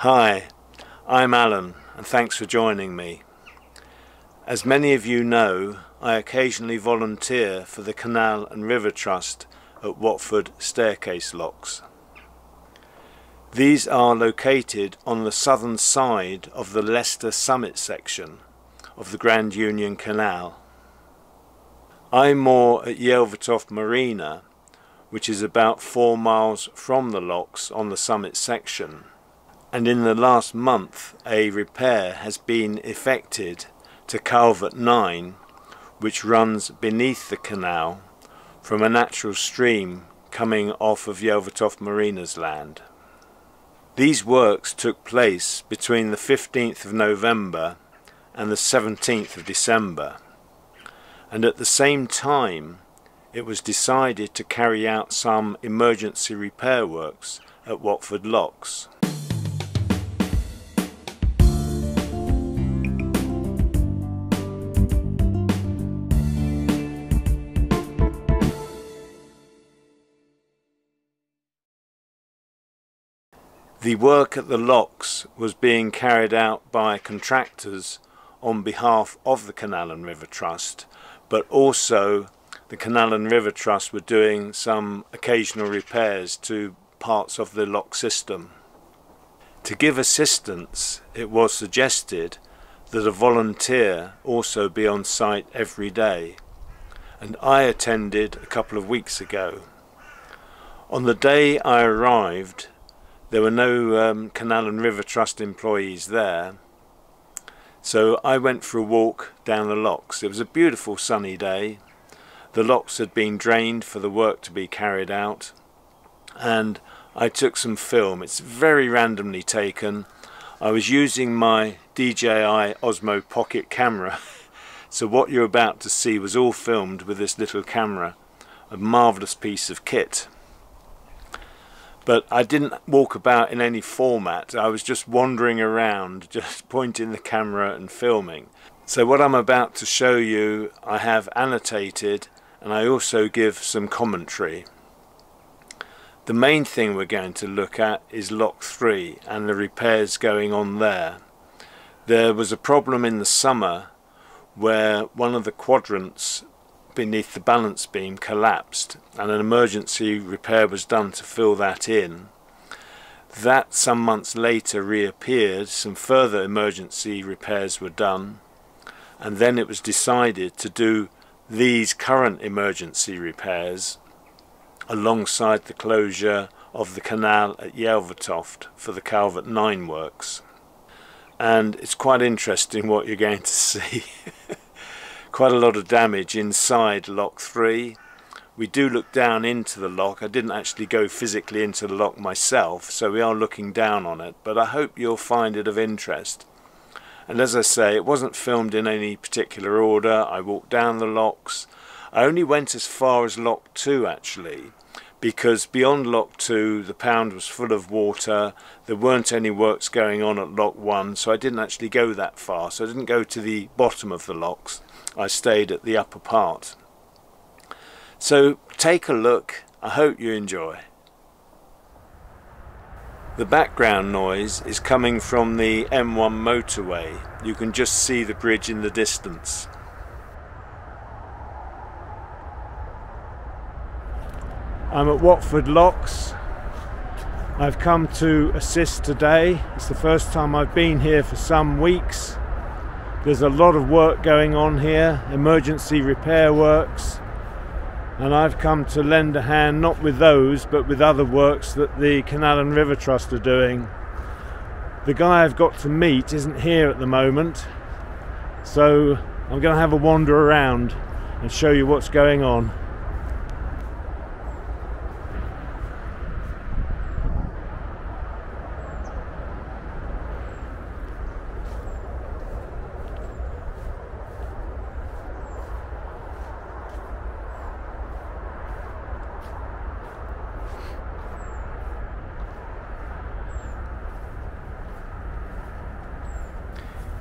Hi, I'm Alan and thanks for joining me. As many of you know, I occasionally volunteer for the Canal and River Trust at Watford Staircase Locks. These are located on the southern side of the Leicester Summit Section of the Grand Union Canal. I moor at Yelvertoft Marina, which is about 4 miles from the locks on the Summit Section, and in the last month a repair has been effected to Culvert 9, which runs beneath the canal from a natural stream coming off of Yelvertoft Marina's land. These works took place between the 15th of November and the 17th of December, and at the same time it was decided to carry out some emergency repair works at Watford Locks. The work at the locks was being carried out by contractors on behalf of the Canal and River Trust, but also the Canal and River Trust were doing some occasional repairs to parts of the lock system. To give assistance, it was suggested that a volunteer also be on site every day, and I attended a couple of weeks ago. On the day I arrived, there were no Canal and River Trust employees there, so I went for a walk down the locks. It was a beautiful sunny day. The locks had been drained for the work to be carried out, and I took some film. It's very randomly taken. I was using my DJI Osmo pocket camera, so what you're about to see was all filmed with this little camera, a marvellous piece of kit. But I didn't walk about in any format. I was just wandering around, just pointing the camera and filming. So what I'm about to show you I have annotated, and I also give some commentary. The main thing we're going to look at is Lock 3 and the repairs going on there. There was a problem in the summer where one of the quadrants beneath the balance beam collapsed, and an emergency repair was done to fill that in. That some months later reappeared, some further emergency repairs were done, and then it was decided to do these current emergency repairs alongside the closure of the canal at Yelvertoft for the Culvert 9 works. And it's quite interesting what you're going to see. Quite a lot of damage inside Lock 3. We do look down into the lock. I didn't actually go physically into the lock myself, so we are looking down on it, but I hope you'll find it of interest. And as I say, it wasn't filmed in any particular order. I walked down the locks. I only went as far as Lock 2 actually, because beyond Lock 2 the pound was full of water. There weren't any works going on at Lock 1, so I didn't actually go that far. So I didn't go to the bottom of the locks. I stayed at the upper part. So take a look. I hope you enjoy. The background noise is coming from the M1 motorway. You can just see the bridge in the distance. I'm at Watford Locks. I've come to assist today. It's the first time I've been here for some weeks. There's a lot of work going on here, emergency repair works, and I've come to lend a hand, not with those, but with other works that the Canal and River Trust are doing. The guy I've got to meet isn't here at the moment, so I'm going to have a wander around and show you what's going on.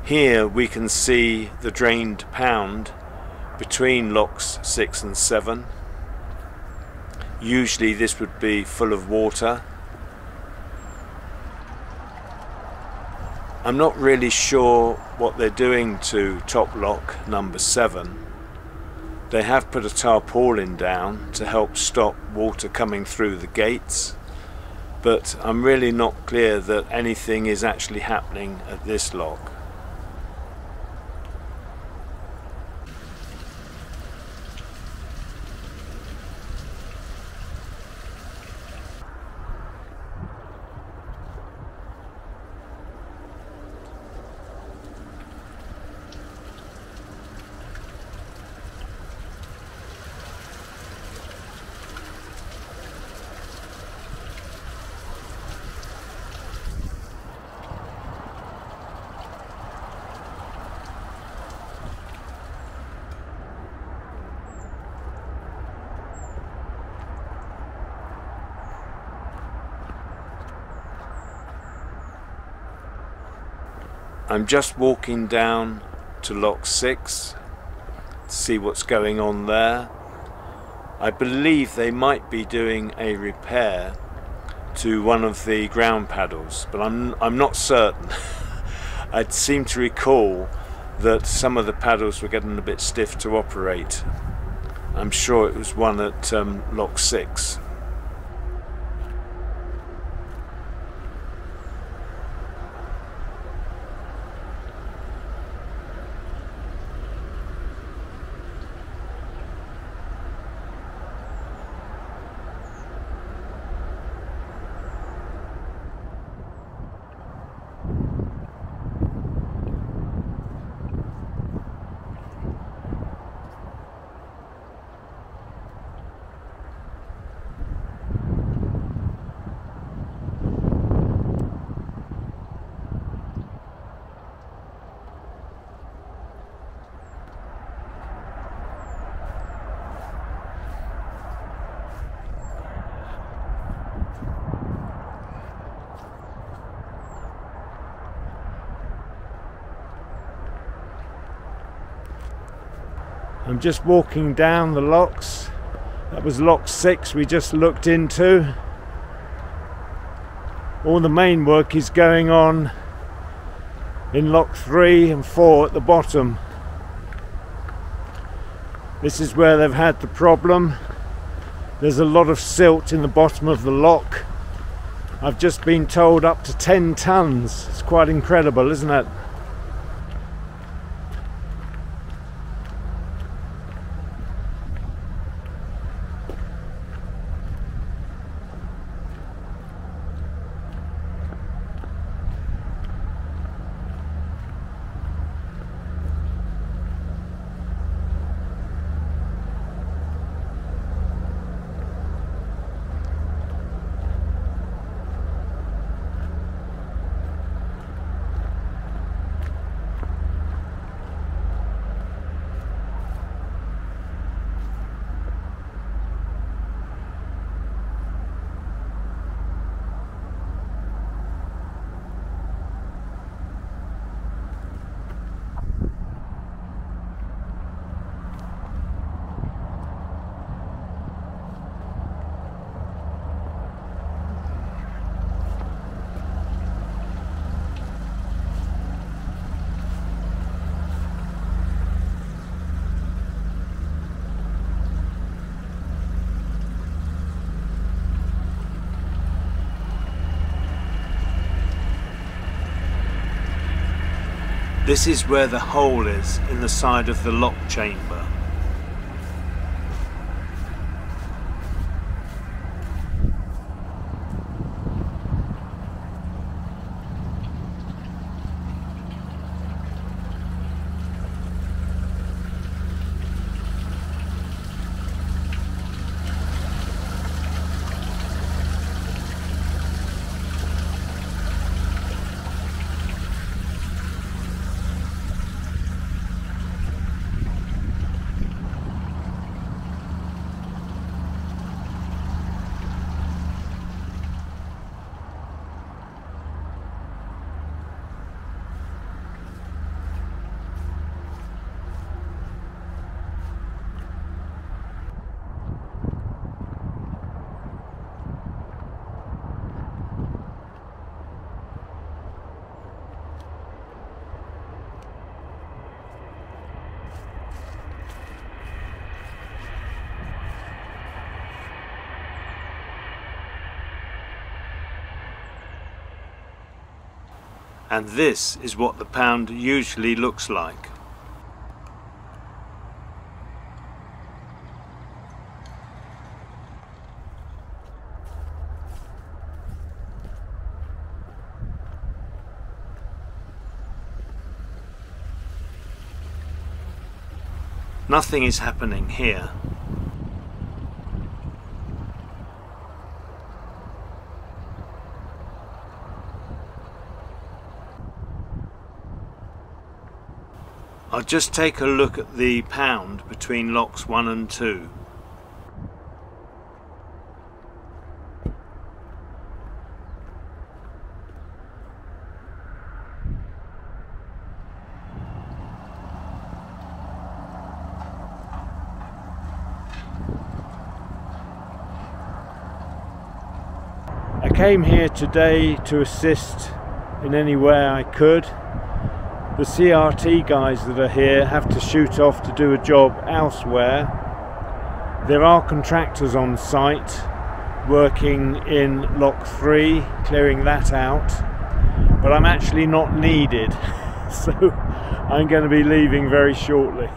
Here we can see the drained pound between locks 6 and 7. Usually this would be full of water. I'm not really sure what they're doing to top lock number 7. They have put a tarpaulin down to help stop water coming through the gates, but I'm really not clear that anything is actually happening at this lock. I'm just walking down to lock 6 to see what's going on there. I believe they might be doing a repair to one of the ground paddles, but I'm not certain. I seem to recall that some of the paddles were getting a bit stiff to operate. I'm sure it was one at lock 6. I'm just walking down the locks. That was lock 6 we just looked into. All the main work is going on in lock 3 and 4 at the bottom. This is where they've had the problem. There's a lot of silt in the bottom of the lock. I've just been told up to 10 tons. It's quite incredible, isn't it? This is where the hole is in the side of the lock chamber. and this is what the pound usually looks like. Nothing is happening here. I'll just take a look at the pound between locks 1 and 2. I came here today to assist in any way I could. The CRT guys that are here have to shoot off to do a job elsewhere. There are contractors on site working in lock 3, clearing that out, but I'm actually not needed, so I'm going to be leaving very shortly.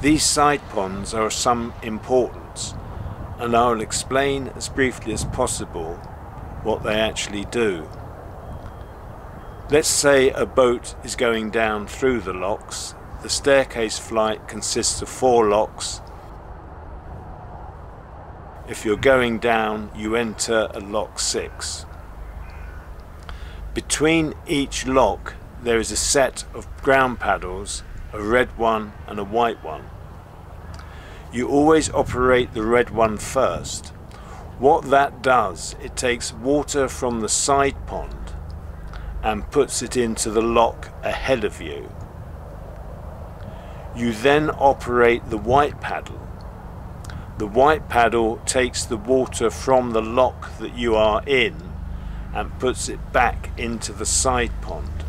These side ponds are of some importance, and I will explain as briefly as possible what they actually do. Let's say a boat is going down through the locks. The staircase flight consists of 4 locks. If you're going down, you enter at lock 6. Between each lock there is a set of ground paddles, a red one and a white one. You always operate the red one first. What that does, it takes water from the side pond and puts it into the lock ahead of you. You then operate the white paddle. The white paddle takes the water from the lock that you are in and puts it back into the side pond.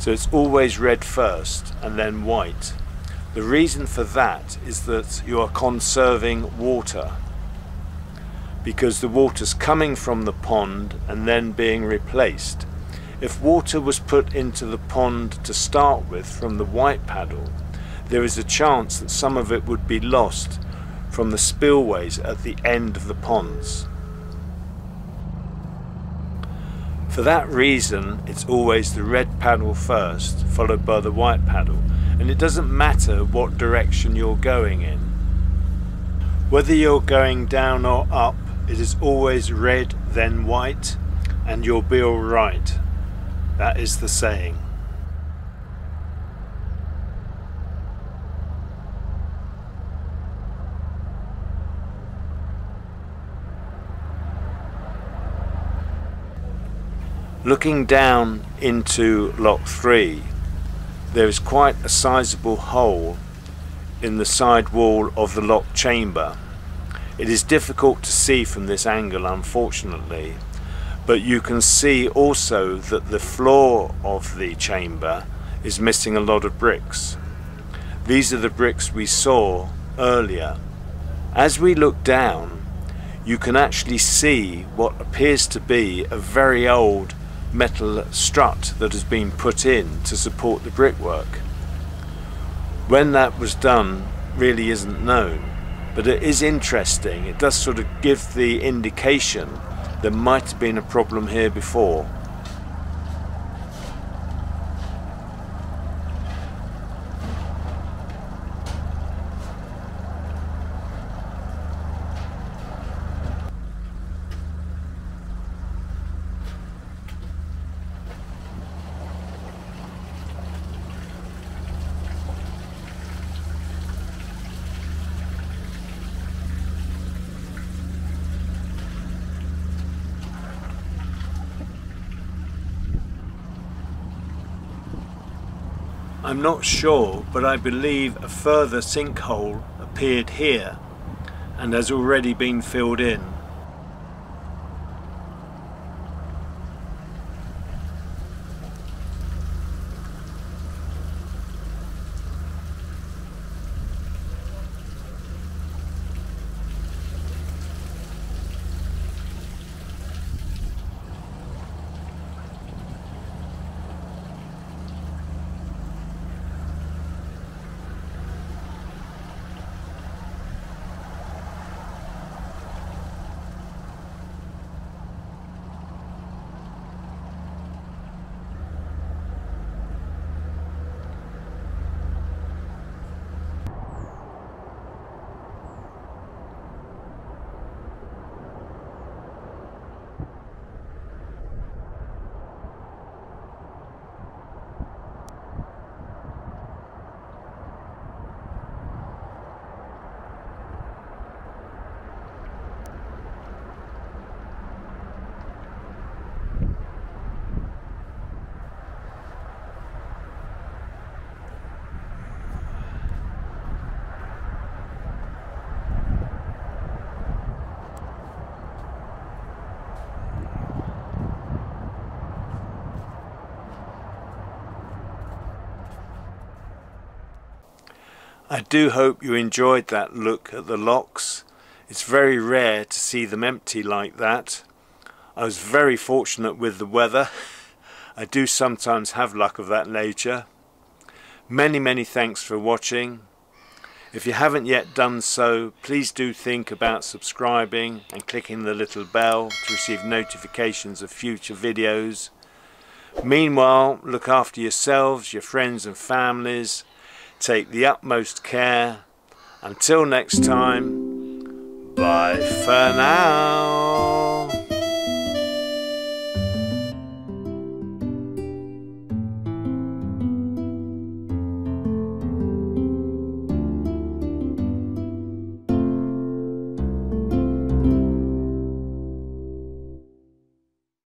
So it's always red first and then white. The reason for that is that you are conserving water, because the water's coming from the pond and then being replaced. If water was put into the pond to start with from the white paddle, there is a chance that some of it would be lost from the spillways at the end of the ponds. For that reason, it's always the red paddle first, followed by the white paddle. And it doesn't matter what direction you're going in. Whether you're going down or up, it is always red then white, and you'll be all right. That is the saying. Looking down into lock 3, there is quite a sizable hole in the side wall of the lock chamber. It is difficult to see from this angle, unfortunately, but you can see also that the floor of the chamber is missing a lot of bricks. These are the bricks we saw earlier. As we look down, you can actually see what appears to be a very old metal strut that has been put in to support the brickwork. When that was done really isn't known, but it is interesting. It does sort of give the indication there might have been a problem here before. I'm not sure, but I believe a further sinkhole appeared here and has already been filled in. I do hope you enjoyed that look at the locks. It's very rare to see them empty like that. I was very fortunate with the weather. I do sometimes have luck of that nature. Many thanks for watching. If you haven't yet done so, please do think about subscribing and clicking the little bell to receive notifications of future videos. Meanwhile, look after yourselves, your friends and families. Take the utmost care. Until next time, bye for now.